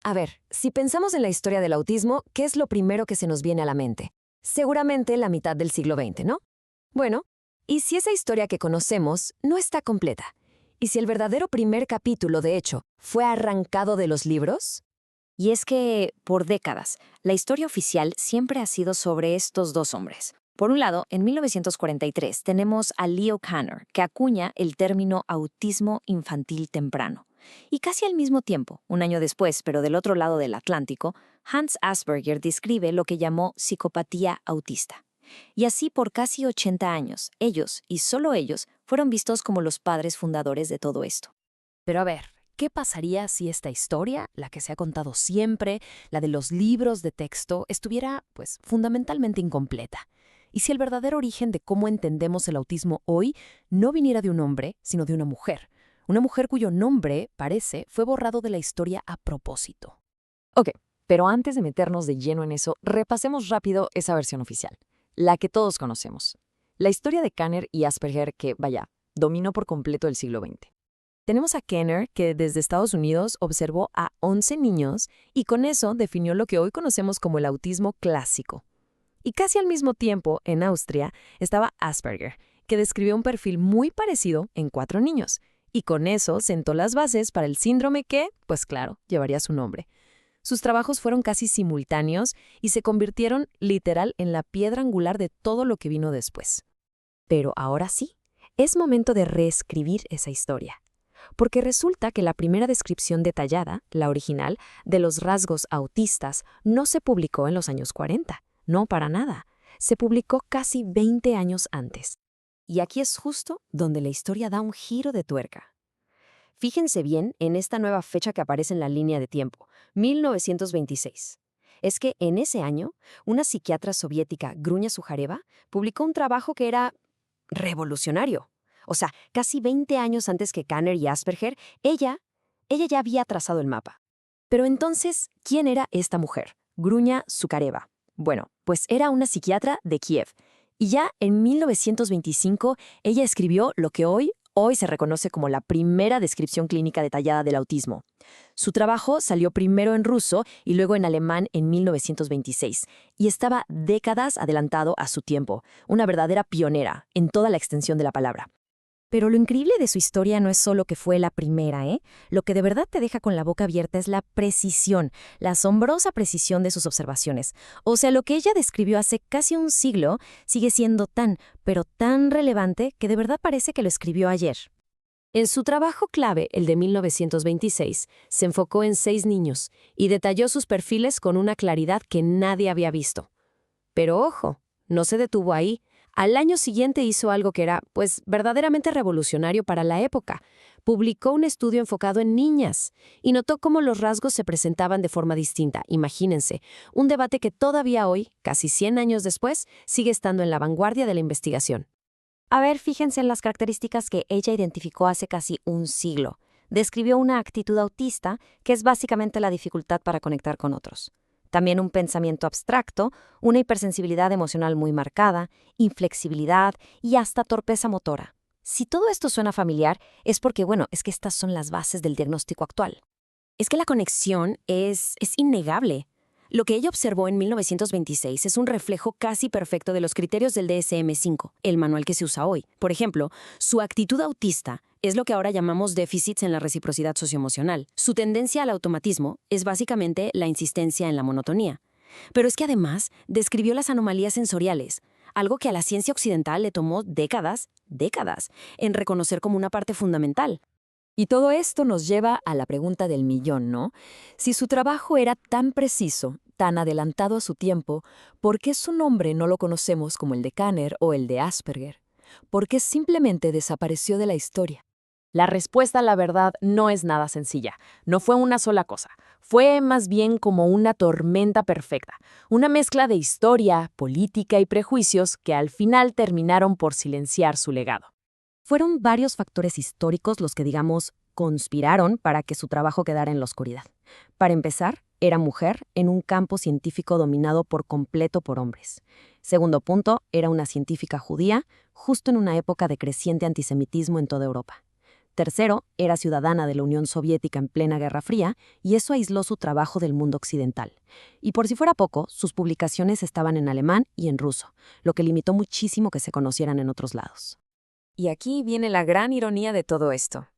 A ver, si pensamos en la historia del autismo, ¿qué es lo primero que se nos viene a la mente? Seguramente la mitad del siglo XX, ¿no? Bueno, ¿y si esa historia que conocemos no está completa? ¿Y si el verdadero primer capítulo, de hecho, fue arrancado de los libros? Y es que, por décadas, la historia oficial siempre ha sido sobre estos dos hombres. Por un lado, en 1943 tenemos a Leo Kanner, que acuña el término autismo infantil temprano. Y casi al mismo tiempo, un año después, pero del otro lado del Atlántico, Hans Asperger describe lo que llamó psicopatía autista. Y así por casi 80 años, ellos, y solo ellos, fueron vistos como los padres fundadores de todo esto. Pero a ver, ¿qué pasaría si esta historia, la que se ha contado siempre, la de los libros de texto, estuviera, pues, fundamentalmente incompleta? ¿Y si el verdadero origen de cómo entendemos el autismo hoy no viniera de un hombre, sino de una mujer? Una mujer cuyo nombre, parece, fue borrado de la historia a propósito. Ok, pero antes de meternos de lleno en eso, repasemos rápido esa versión oficial, la que todos conocemos. La historia de Kanner y Asperger que, vaya, dominó por completo el siglo XX. Tenemos a Kanner, que desde Estados Unidos observó a 11 niños y con eso definió lo que hoy conocemos como el autismo clásico. Y casi al mismo tiempo, en Austria, estaba Asperger, que describió un perfil muy parecido en 4 niños, y con eso sentó las bases para el síndrome que, pues claro, llevaría su nombre. Sus trabajos fueron casi simultáneos y se convirtieron literal en la piedra angular de todo lo que vino después. Pero ahora sí, es momento de reescribir esa historia. Porque resulta que la primera descripción detallada, la original, de los rasgos autistas no se publicó en los años 40. No, para nada. Se publicó casi 20 años antes. Y aquí es justo donde la historia da un giro de tuerca. Fíjense bien en esta nueva fecha que aparece en la línea de tiempo, 1926. Es que en ese año, una psiquiatra soviética, Gruña Sujareva, publicó un trabajo que era revolucionario. O sea, casi 20 años antes que Kanner y Asperger, ella ya había trazado el mapa. Pero entonces, ¿quién era esta mujer? Gruña Sukareva. Bueno, pues era una psiquiatra de Kiev. Y ya en 1925 ella escribió lo que hoy se reconoce como la primera descripción clínica detallada del autismo. Su trabajo salió primero en ruso y luego en alemán en 1926, y estaba décadas adelantado a su tiempo, una verdadera pionera en toda la extensión de la palabra. Pero lo increíble de su historia no es solo que fue la primera, ¿eh? Lo que de verdad te deja con la boca abierta es la precisión, la asombrosa precisión de sus observaciones. O sea, lo que ella describió hace casi un siglo sigue siendo tan, pero tan relevante que de verdad parece que lo escribió ayer. En su trabajo clave, el de 1926, se enfocó en 6 niños y detalló sus perfiles con una claridad que nadie había visto. Pero ojo, no se detuvo ahí. Al año siguiente hizo algo que era, pues, verdaderamente revolucionario para la época. Publicó un estudio enfocado en niñas y notó cómo los rasgos se presentaban de forma distinta. Imagínense, un debate que todavía hoy, casi 100 años después, sigue estando en la vanguardia de la investigación. A ver, fíjense en las características que ella identificó hace casi un siglo. Describió una actitud autista, que es básicamente la dificultad para conectar con otros. También un pensamiento abstracto, una hipersensibilidad emocional muy marcada, inflexibilidad y hasta torpeza motora. Si todo esto suena familiar, es porque, bueno, es que estas son las bases del diagnóstico actual. Es que la conexión es innegable. Lo que ella observó en 1926 es un reflejo casi perfecto de los criterios del DSM-5, el manual que se usa hoy. Por ejemplo, su actitud autista es lo que ahora llamamos déficits en la reciprocidad socioemocional. Su tendencia al automatismo es básicamente la insistencia en la monotonía. Pero es que además describió las anomalías sensoriales, algo que a la ciencia occidental le tomó décadas, en reconocer como una parte fundamental. Y todo esto nos lleva a la pregunta del millón, ¿no? Si su trabajo era tan preciso, tan adelantado a su tiempo, ¿por qué su nombre no lo conocemos como el de Kanner o el de Asperger? ¿Por qué simplemente desapareció de la historia? La respuesta, la verdad, no es nada sencilla. No fue una sola cosa. Fue más bien como una tormenta perfecta, una mezcla de historia, política y prejuicios que al final terminaron por silenciar su legado. Fueron varios factores históricos los que, digamos, conspiraron para que su trabajo quedara en la oscuridad. Para empezar, era mujer en un campo científico dominado por completo por hombres. Segundo punto, era una científica judía, justo en una época de creciente antisemitismo en toda Europa. Tercero, era ciudadana de la Unión Soviética en plena Guerra Fría, y eso aisló su trabajo del mundo occidental. Y por si fuera poco, sus publicaciones estaban en alemán y en ruso, lo que limitó muchísimo que se conocieran en otros lados. Y aquí viene la gran ironía de todo esto.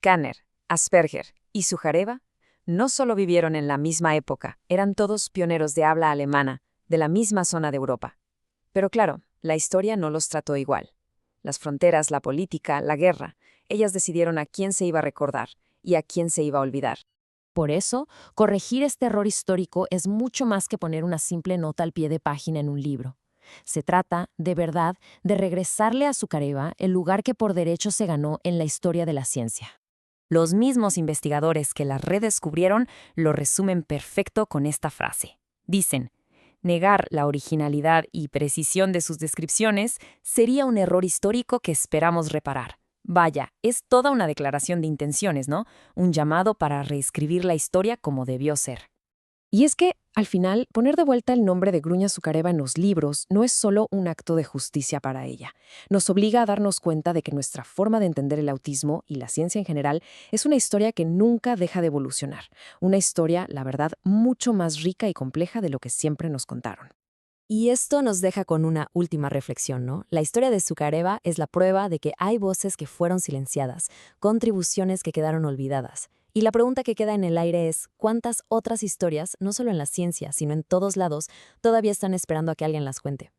Kanner, Asperger y Sujareva no solo vivieron en la misma época, eran todos pioneros de habla alemana, de la misma zona de Europa. Pero claro, la historia no los trató igual. Las fronteras, la política, la guerra, ellas decidieron a quién se iba a recordar y a quién se iba a olvidar. Por eso, corregir este error histórico es mucho más que poner una simple nota al pie de página en un libro. Se trata, de verdad, de regresarle a Sukareva el lugar que por derecho se ganó en la historia de la ciencia. Los mismos investigadores que la redescubrieron lo resumen perfecto con esta frase. Dicen, negar la originalidad y precisión de sus descripciones sería un error histórico que esperamos reparar. Vaya, es toda una declaración de intenciones, ¿no? Un llamado para reescribir la historia como debió ser. Y es que, al final, poner de vuelta el nombre de Gruña Sukareva en los libros no es solo un acto de justicia para ella. Nos obliga a darnos cuenta de que nuestra forma de entender el autismo y la ciencia en general es una historia que nunca deja de evolucionar. Una historia, la verdad, mucho más rica y compleja de lo que siempre nos contaron. Y esto nos deja con una última reflexión, ¿no? La historia de Sukareva es la prueba de que hay voces que fueron silenciadas, contribuciones que quedaron olvidadas. Y la pregunta que queda en el aire es, ¿cuántas otras historias, no solo en la ciencia, sino en todos lados, todavía están esperando a que alguien las cuente?